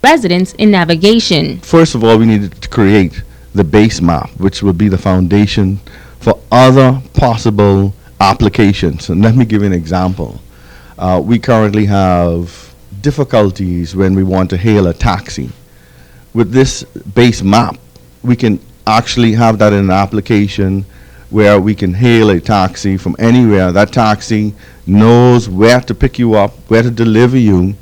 residents in navigation. First of all, we needed to create the base map, which will be the foundation for other possible applications. And let me give you an example. We currently have difficulties when we want to hail a taxi. With this base map, we can actually have that in an application where we can hail a taxi from anywhere. That taxi knows where to pick you up, where to deliver you,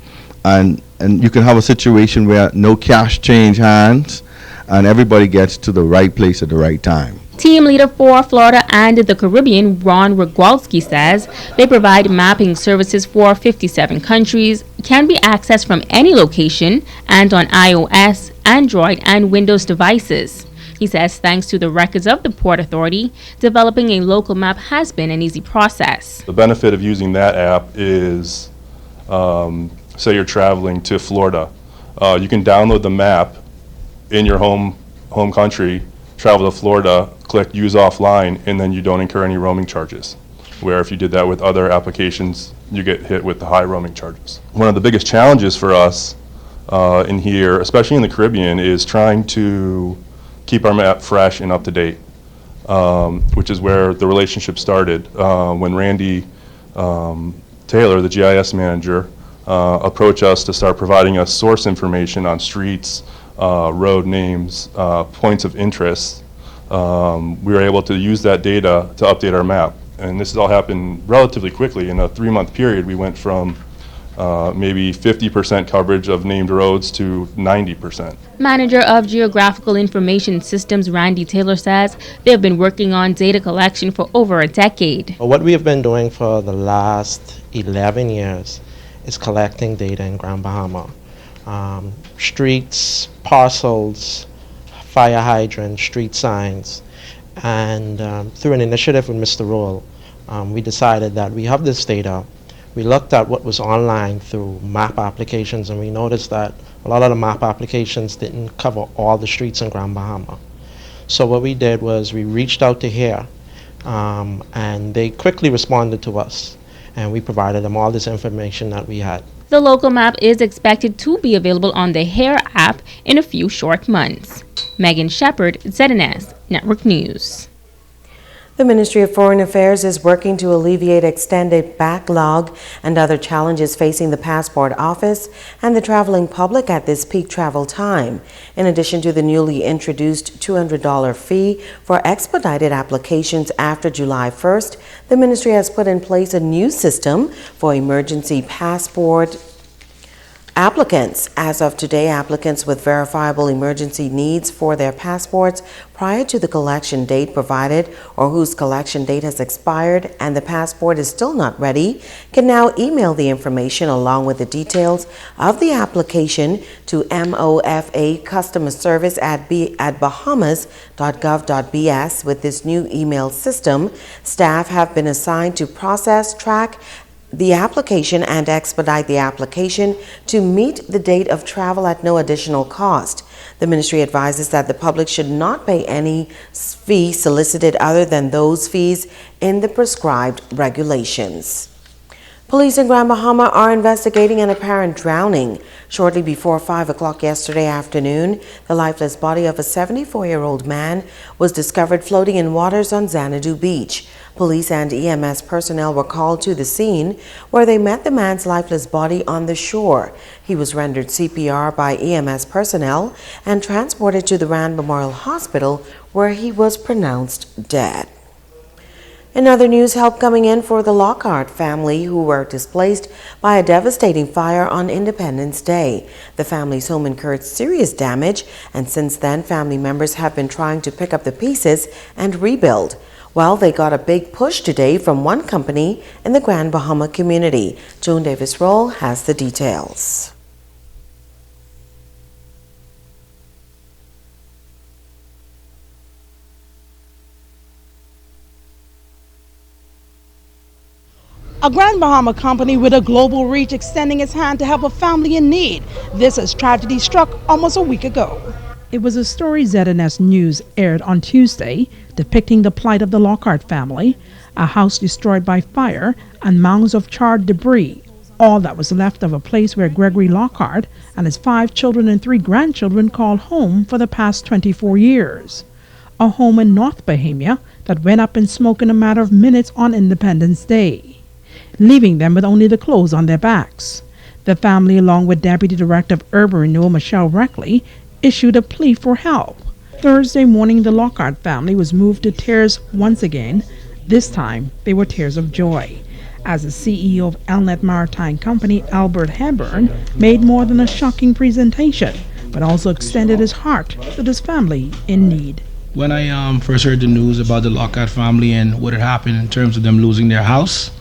and you can have a situation where no cash change hands and everybody gets to the right place at the right time. Team leader for Florida and the Caribbean, Ron Rogwalski, says they provide mapping services for 57 countries, can be accessed from any location, and on iOS, Android, and Windows devices. He says thanks to the records of the Port Authority, developing a local map has been an easy process. The benefit of using that app is, say you're traveling to Florida, you can download the map in your home country, travel to Florida, click use offline, and then you don't incur any roaming charges. Where if you did that with other applications, you get hit with the high roaming charges. One of the biggest challenges for us in here, especially in the Caribbean, is trying to keep our map fresh and up to date, which is where the relationship started when Randy Taylor, the GIS manager, approached us to start providing us source information on streets, road names, points of interest. We were able to use that data to update our map. And this has all happened relatively quickly. In a 3-month period, we went from maybe 50% coverage of named roads to 90%. Manager of Geographical Information Systems, Randy Taylor, says they have been working on data collection for over a decade. What we have been doing for the last 11 years is collecting data in Grand Bahama. Streets, parcels, fire hydrants, street signs, and through an initiative with Mr. Roll, we decided that we have this data. We looked at what was online through map applications, and we noticed that a lot of the map applications didn't cover all the streets in Grand Bahama. So what we did was we reached out to HARE, and they quickly responded to us, and we provided them all this information that we had. The local map is expected to be available on the HARE app in a few short months. Megan Shepard, ZNS Network News. The Ministry of Foreign Affairs is working to alleviate extended backlog and other challenges facing the passport office and the traveling public at this peak travel time. In addition to the newly introduced $200 fee for expedited applications after July 1st, the ministry has put in place a new system for emergency passport applicants. As of today, applicants with verifiable emergency needs for their passports prior to the collection date provided or whose collection date has expired and the passport is still not ready can now email the information along with the details of the application to MOFA customer service at bahamas.gov.bs. With this new email system, staff have been assigned to process, track the application and expedite the application to meet the date of travel at no additional cost. The ministry advises that the public should not pay any fee solicited other than those fees in the prescribed regulations. Police in Grand Bahama are investigating an apparent drowning. Shortly before 5 o'clock yesterday afternoon, the lifeless body of a 74-year-old man was discovered floating in waters on Xanadu Beach. Police and EMS personnel were called to the scene, where they met the man's lifeless body on the shore. He was rendered CPR by EMS personnel and transported to the Rand Memorial Hospital, where he was pronounced dead. In other news, help coming in for the Lockhart family who were displaced by a devastating fire on Independence Day. The family's home incurred serious damage, and since then, family members have been trying to pick up the pieces and rebuild. Well, they got a big push today from one company in the Grand Bahama community. Joan Davis-Roll has the details. A Grand Bahama company with a global reach extending its hand to help a family in need. This as tragedy struck almost a week ago. It was a story ZNS News aired on Tuesday depicting the plight of the Lockhart family, a house destroyed by fire and mounds of charred debris. all that was left of a place where Gregory Lockhart and his 5 children and 3 grandchildren called home for the past 24 years. A home in North Bohemia that went up in smoke in a matter of minutes on Independence Day, leaving them with only the clothes on their backs. The family, along with Deputy Director of Urban Renewal Michelle Reckley, issued a plea for help. Thursday morning, the Lockhart family was moved to tears once again. This time, they were tears of joy, as the CEO of Elnet Maritime Company, Albert Hepburn, made more than a shocking presentation, but also extended his heart to this family in need. When I first heard the news about the Lockhart family and what had happened in terms of them losing their house,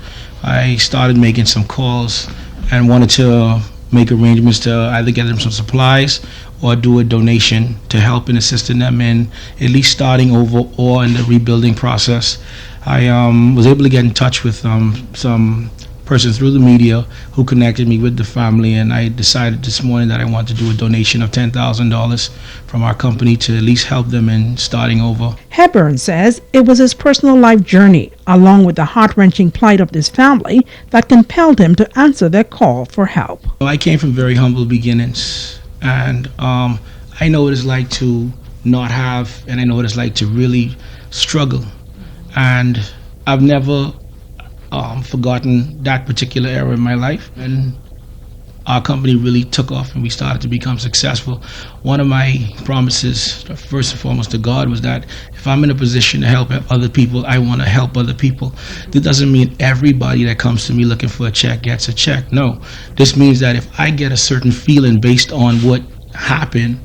I started making some calls and wanted to make arrangements to either get them some supplies or do a donation to help in assisting them in at least starting over or in the rebuilding process. I was able to get in touch with some persons through the media who connected me with the family, and I decided this morning that I want to do a donation of $10,000 from our company to at least help them in starting over. Hepburn says it was his personal life journey, along with the heart-wrenching plight of this family, that compelled him to answer their call for help. I came from very humble beginnings, and I know what it's like to not have, and I know what it's like to really struggle. And I've never forgotten that particular era in my life, and our company really took off and we started to become successful. One of my promises, first and foremost to God, was that if I'm in a position to help other people, I want to help other people. That doesn't mean everybody that comes to me looking for a check gets a check. No, this means that if I get a certain feeling based on what happened,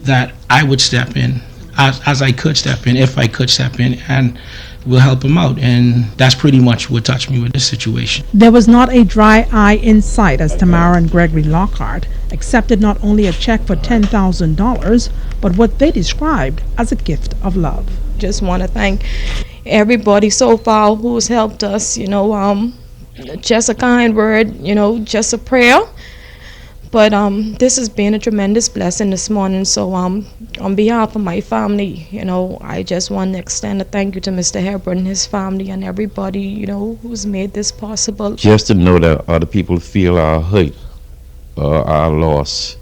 that I would step in as I could step in, if I could step in, and we'll help them out. And that's pretty much what touched me with this situation. There was not a dry eye in sight as Tamara and Gregory Lockhart accepted not only a check for $10,000, but what they described as a gift of love. Just want to thank everybody so far who's helped us, just a kind word, just a prayer. But this has been a tremendous blessing this morning. So on behalf of my family, I just want to extend a thank you to Mr. Hepburn and his family and everybody, who's made this possible. Just to know that other people feel our hurt or our loss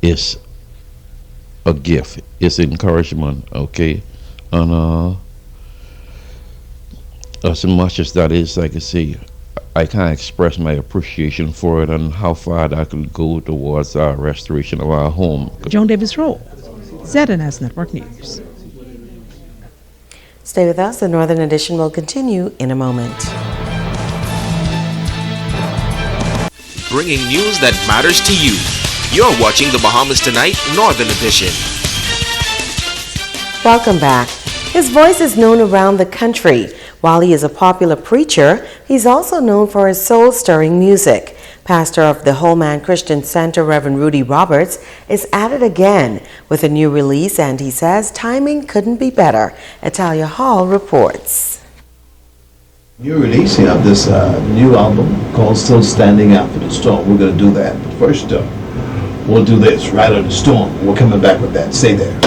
is a gift. It's encouragement, okay? And as much as that is, like I say, I can't express my appreciation for it and how far that could go towards our restoration of our home. Joan Davis Rowe, ZNS Network News. Stay with us. The Northern Edition will continue in a moment. Bringing news that matters to you. You're watching the Bahamas Tonight Northern Edition. Welcome back. His voice is known around the country. While he is a popular preacher, he's also known for his soul-stirring music. Pastor of the Whole Man Christian Center, Reverend Rudy Roberts, is at it again with a new release, and he says timing couldn't be better. Italia Hall reports. New release, you have this new album called Still Standing After the Storm. We're going to do that. But first, we'll do this, Ride Out the Storm. We're coming back with that. Stay there.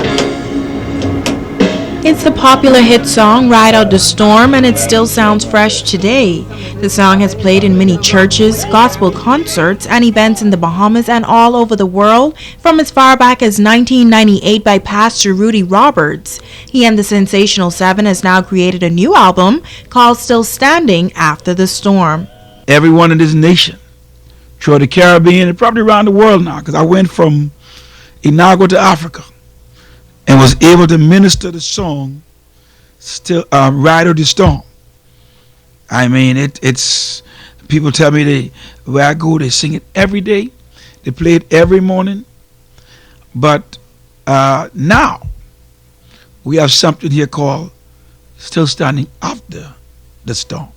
It's the popular hit song Ride Out the Storm, and it still sounds fresh today. The song has played in many churches, gospel concerts, and events in the Bahamas and all over the world from as far back as 1998 by Pastor Rudy Roberts. He and the Sensational Seven has now created a new album called Still Standing After the Storm. Everyone in this nation, throughout the Caribbean and probably around the world now, because I went from Inagua to Africa and was able to minister the song Still Ride Out the Storm. I mean, it's people tell me where I go, they sing it every day, they play it every morning. But now we have something here called Still Standing After the Storm.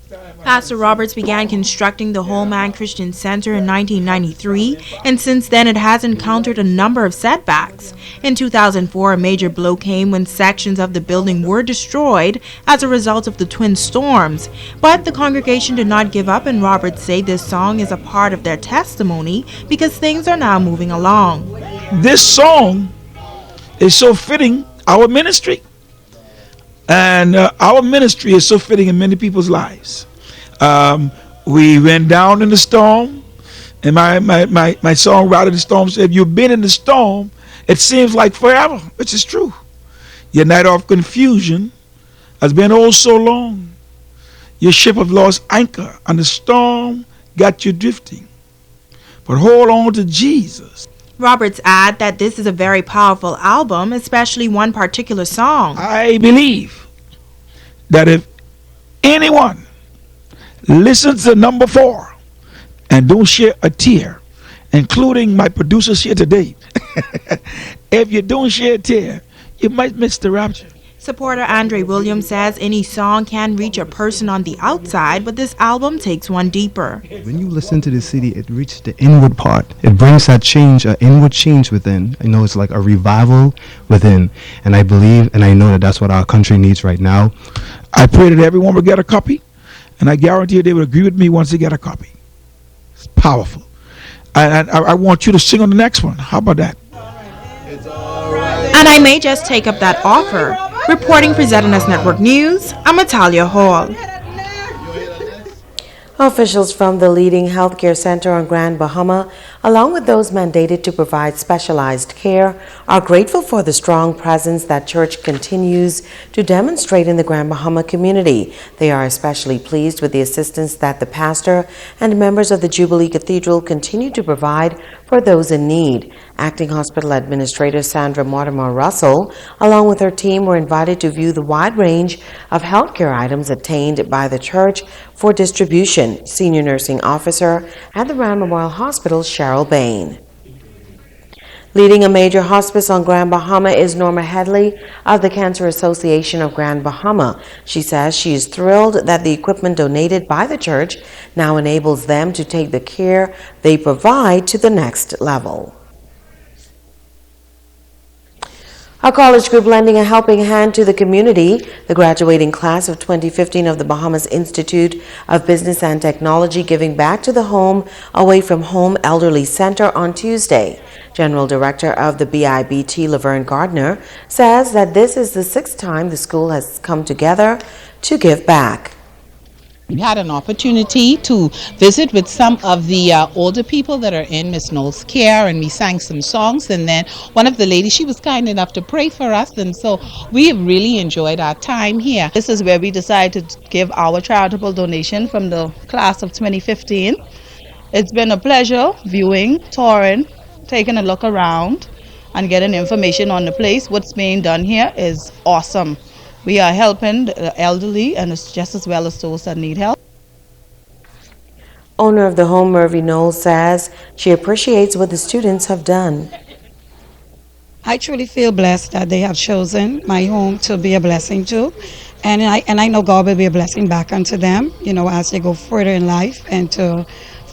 Pastor Roberts began constructing the Whole Man Christian Center in 1993, and since then it has encountered a number of setbacks. In 2004, a major blow came when sections of the building were destroyed as a result of the twin storms. But the congregation did not give up, and Roberts say this song is a part of their testimony because things are now moving along. This song is so fitting our ministry, and our ministry is so fitting in many people's lives. We went down in the storm, And my song, Ride in the Storm, said, if you've been in the storm, it seems like forever, which is true. Your night of confusion has been oh so long. Your ship have lost anchor, and the storm got you drifting. But hold on to Jesus. Roberts add that this is a very powerful album, especially one particular song. I believe that if anyone listens to number 4 and don't shed a tear, including my producers here today, if you don't shed a tear, you might miss the rapture. Supporter Andre Williams says any song can reach a person on the outside, but this album takes one deeper. When you listen to the CD, it reaches the inward part. It brings that change, an inward change within. I know it's like a revival within. And I believe and I know that that's what our country needs right now. I pray that everyone will get a copy, and I guarantee they will agree with me once they get a copy. It's powerful. And I want you to sing on the next one. How about that? And I may just take up that offer. Reporting for ZNS Network News, I'm Natalia Hall. Officials from the leading healthcare center on Grand Bahama, along with those mandated to provide specialized care, are grateful for the strong presence that church continues to demonstrate in the Grand Bahama community. They are especially pleased with the assistance that the pastor and members of the Jubilee Cathedral continue to provide for those in need. Acting Hospital Administrator Sandra Mortimer Russell, along with her team, were invited to view the wide range of healthcare items obtained by the church for distribution. Senior Nursing Officer at the Rand Memorial Hospital, Cheryl Bain. Leading a major hospice on Grand Bahama is Norma Headley of the Cancer Association of Grand Bahama. She says she is thrilled that the equipment donated by the church now enables them to take the care they provide to the next level. A college group lending a helping hand to the community. The graduating class of 2015 of the Bahamas Institute of Business and Technology giving back to the home away from home elderly center on Tuesday. General Director of the BIBT, Laverne Gardner, says that this is the 6th time the school has come together to give back. We had an opportunity to visit with some of the older people that are in Miss Knowles' care, and we sang some songs, and then one of the ladies, she was kind enough to pray for us, and so we have really enjoyed our time here. This is where we decided to give our charitable donation from the class of 2015. It's been a pleasure viewing, touring, taking a look around, and getting information on the place. What's being done here is awesome. We are helping the elderly, and it's just as well as those that need help. Owner of the home, Mervy Knowles, says she appreciates what the students have done. I truly feel blessed that they have chosen my home to be a blessing to, and I know God will be a blessing back unto them, you know, as they go further in life and to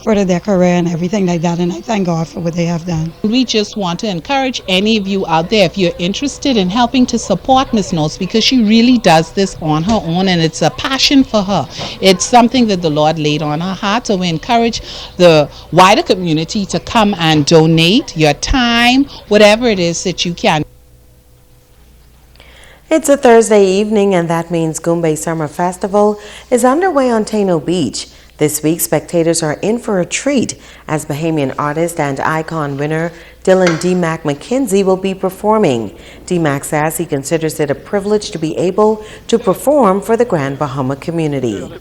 further their career and everything like that, and I thank God for what they have done. We just want to encourage any of you out there, if you're interested in helping to support Miss Knowles, because she really does this on her own, and it's a passion for her. It's something that the Lord laid on her heart, so we encourage the wider community to come and donate your time, whatever it is that you can. It's a Thursday evening, and that means Goomba Summer Festival is underway on Taino Beach. This week, spectators are in for a treat as Bahamian artist and icon winner Dylan D-Mac McKenzie will be performing. D-Mac says he considers it a privilege to be able to perform for the Grand Bahama community.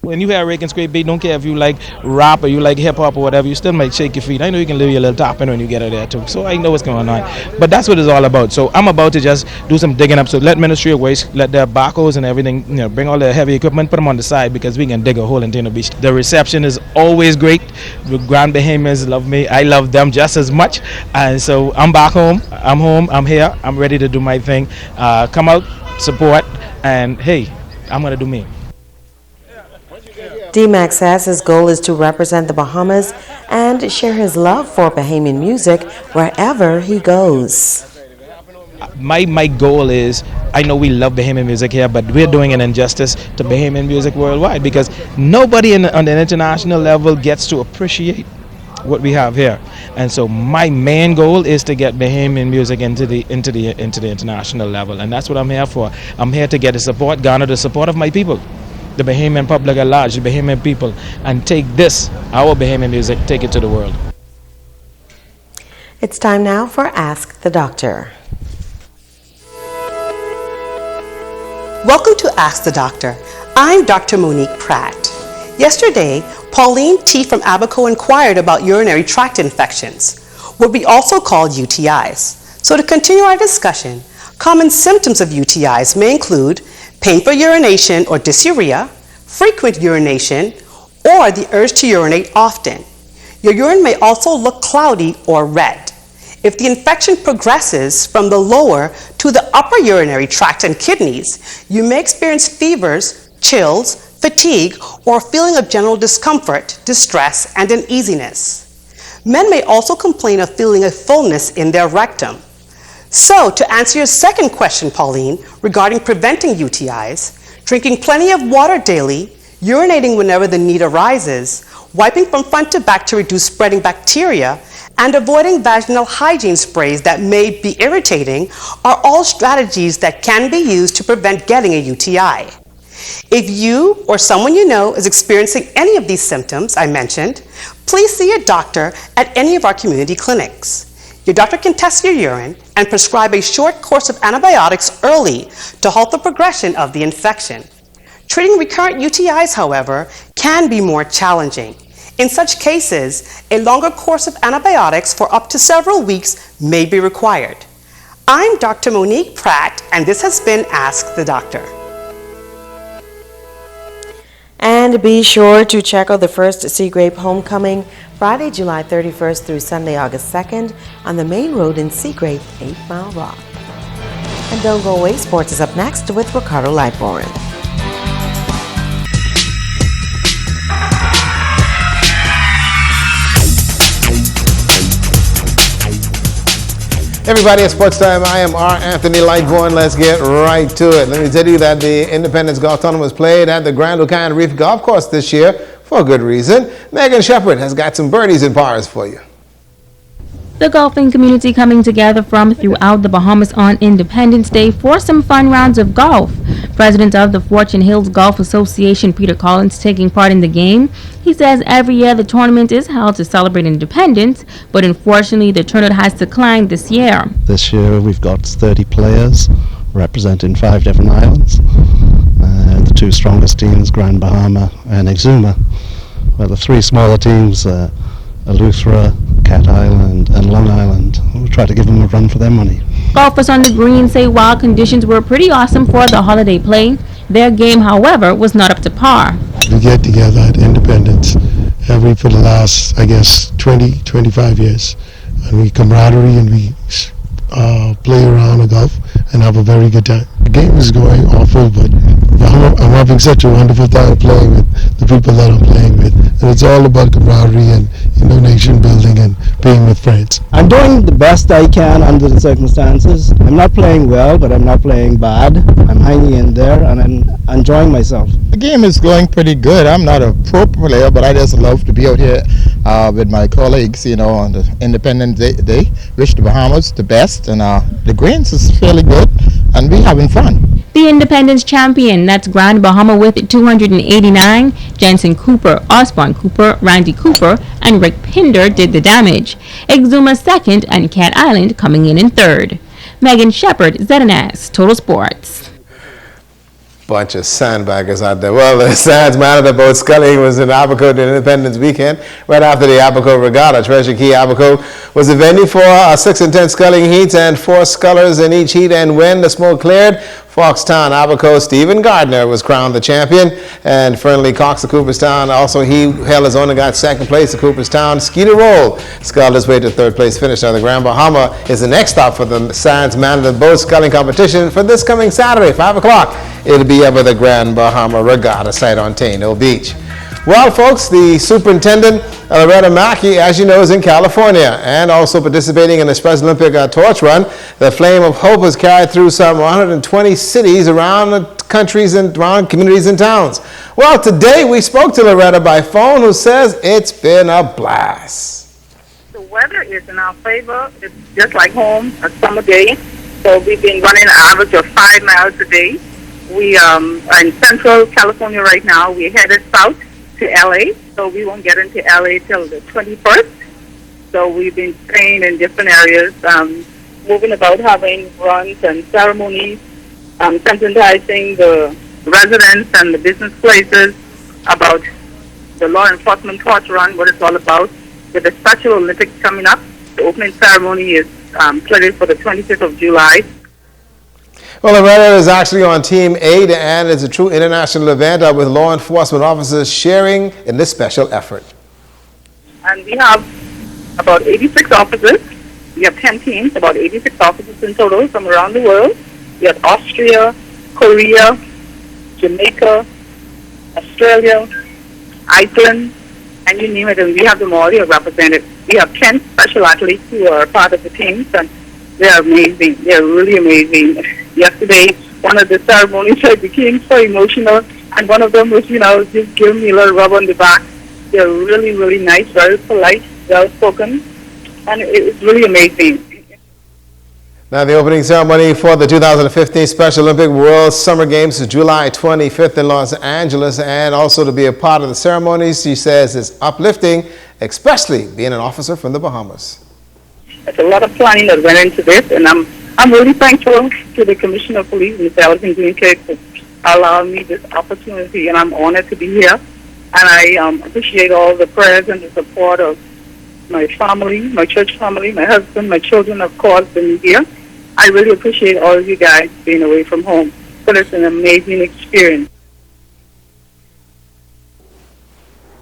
When you hear Reagan's Great Beat, don't care if you like rap or you like hip hop or whatever, you still might shake your feet. I know you can leave your little top in when you get out there too, so I know what's going on. But that's what it's all about. So I'm about to just do some digging up. So let Ministry of Waste, let their backhoes and everything, you know, bring all the heavy equipment, put them on the side because we can dig a hole in Taino Beach. The reception is always great. The Grand Bahamians love me. I love them just as much. And so I'm back home. I'm here. I'm ready to do my thing. Come out, support, and hey, I'm going to do me. D-Mac says his goal is to represent the Bahamas and share his love for Bahamian music wherever he goes. My goal is, I know we love Bahamian music here, but we're doing an injustice to Bahamian music worldwide because nobody on the international level gets to appreciate what we have here. And so my main goal is to get Bahamian music into the international level, and that's what I'm here for. I'm here to get the support, garner the support of my people. the Bahamian public at large, the Bahamian people, and take this, our Bahamian music, take it to the world. It's time now for Ask the Doctor. Welcome to Ask the Doctor. I'm Dr. Monique Pratt. Yesterday, Pauline T. from Abaco inquired about urinary tract infections, what we also call UTIs. So to continue our discussion, common symptoms of UTIs may include painful urination or dysuria, frequent urination, or the urge to urinate often. Your urine may also look cloudy or red. If the infection progresses from the lower to the upper urinary tract and kidneys, you may experience fevers, chills, fatigue, or feeling of general discomfort, distress, and uneasiness. Men may also complain of feeling a fullness in their rectum. So, to answer your second question, Pauline, regarding preventing UTIs, drinking plenty of water daily, urinating whenever the need arises, wiping from front to back to reduce spreading bacteria, and avoiding vaginal hygiene sprays that may be irritating are all strategies that can be used to prevent getting a UTI. If you or someone you know is experiencing any of these symptoms I mentioned, please see a doctor at any of our community clinics. Your doctor can test your urine and prescribe a short course of antibiotics early to halt the progression of the infection. Treating recurrent UTIs, however, can be more challenging. In such cases, a longer course of antibiotics for up to several weeks may be required. I'm Dr. Monique Pratt, and this has been Ask the Doctor. And be sure to check out the first Sea Grape Homecoming Friday, July 31st through Sunday, August 2nd on the main road in Sea Grape, 8 Mile Rock. And don't go away, sports is up next with Ricardo Lightborn. Everybody at Sports Time, I am R. Anthony Lightborn. Let's get right to it. Let me tell you that the Independence Golf Tournament was played at the Grand Lucan Reef Golf Course this year for a good reason. Megan Shepard has got some birdies and pars for you. The golfing community coming together from throughout the Bahamas on Independence Day for some fun rounds of golf. President of the Fortune Hills Golf Association, Peter Collins, taking part in the game. He says every year the tournament is held to celebrate independence, but unfortunately the turnout has declined this year. This year we've got 30 players representing 5 different islands. The 2 strongest teams, Grand Bahama and Exuma. Well, the 3 smaller teams, Eleuthera, Cat Island and Long Island. We'll try to give them a run for their money. Golfers on the green say while conditions were pretty awesome for the holiday play, their game, however, was not up to par. We get together at Independence for the last, 25 years. And we camaraderie and we play around the golf and have a very good time. The game is going awful, but I'm having such a wonderful time playing with the people that I'm playing with. And it's all about camaraderie and nation building and being with friends. I'm doing the best I can under the circumstances. I'm not playing well, but I'm not playing bad. I'm hanging in there and I'm enjoying myself. The game is going pretty good. I'm not a pro player, but I just love to be out here with my colleagues, on the Independence Day. Wish the Bahamas the best, and the greens is fairly good, and we having fun. The Independence champion, that's Grand Bahama with 289. Jensen Cooper, Osborne Cooper, Randy Cooper, and Rick Pinder did the damage. Exuma second and Cat Island coming in third. Megan Shepard, ZNS, Total Sports. Bunch of sandbaggers out there. Well, the Sands man of the boat sculling was in Abaco during Independence weekend. Right after the Abaco Regatta, Treasure Key Abaco was the venue for 6 and 10 sculling heats and 4 scullers in each heat. And when the smoke cleared, Foxtown Abaco Stephen Gardner was crowned the champion, and Fernley Cox of Cooperstown, also he held his own and got second place. The Cooperstown Skeeter Roll sculled his way to third place finish. Now the Grand Bahama is the next stop for the Sands man of the boat sculling competition for this coming Saturday, 5 o'clock. It'll be over the Grand Bahama Regatta site on Taino Beach. Well, folks, the superintendent, Loretta Mackey, as you know, is in California and also participating in the Special Olympic torch run. The Flame of Hope was carried through some 120 cities around the countries and around communities and towns. Well, today we spoke to Loretta by phone, who says it's been a blast. The weather is in our favor. It's just like home, a summer day. So we've been running an average of 5 miles a day. We are in Central California right now. We're headed south to LA, so we won't get into LA till the 21st. So we've been staying in different areas, moving about, having runs and ceremonies, sensitizing the residents and the business places about the law enforcement torch run, what it's all about. With the Special Olympics coming up, the opening ceremony is slated for the 25th of July. Well, Loretta is actually on Team 8, and it's a true international event with law enforcement officers sharing in this special effort. And we have about 86 officers. We have 10 teams, about 86 officers in total from around the world. We have Austria, Korea, Jamaica, Australia, Iceland, and you name it, and we have them all here represented. We have 10 special athletes who are part of the teams, and they're amazing. They're really amazing. Yesterday, one of the ceremonies, I became so emotional, and one of them was, just giving me a little rub on the back. They're really, really nice, very polite, well-spoken, and it's really amazing. Now, the opening ceremony for the 2015 Special Olympic World Summer Games is July 25th in Los Angeles, and also to be a part of the ceremonies, she says, is uplifting, especially being an officer from the Bahamas. There's a lot of planning that went into this, and I'm really thankful to the Commissioner of Police, Mr. Alvin Greencake, for allowing me this opportunity, and I'm honored to be here. And I appreciate all the prayers and the support of my family, my church family, my husband, my children, of course, being here. I really appreciate all of you guys being away from home. But it's an amazing experience.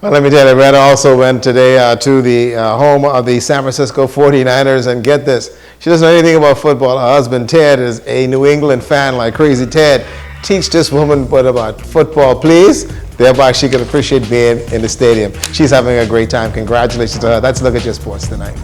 Well, let me tell you, Loretta also went today to the home of the San Francisco 49ers, and get this, she doesn't know anything about football. Her husband, Ted, is a New England fan like crazy. Ted, teach this woman what about football, please. Thereby, she can appreciate being in the stadium. She's having a great time. Congratulations to her. That's a look at your sports tonight.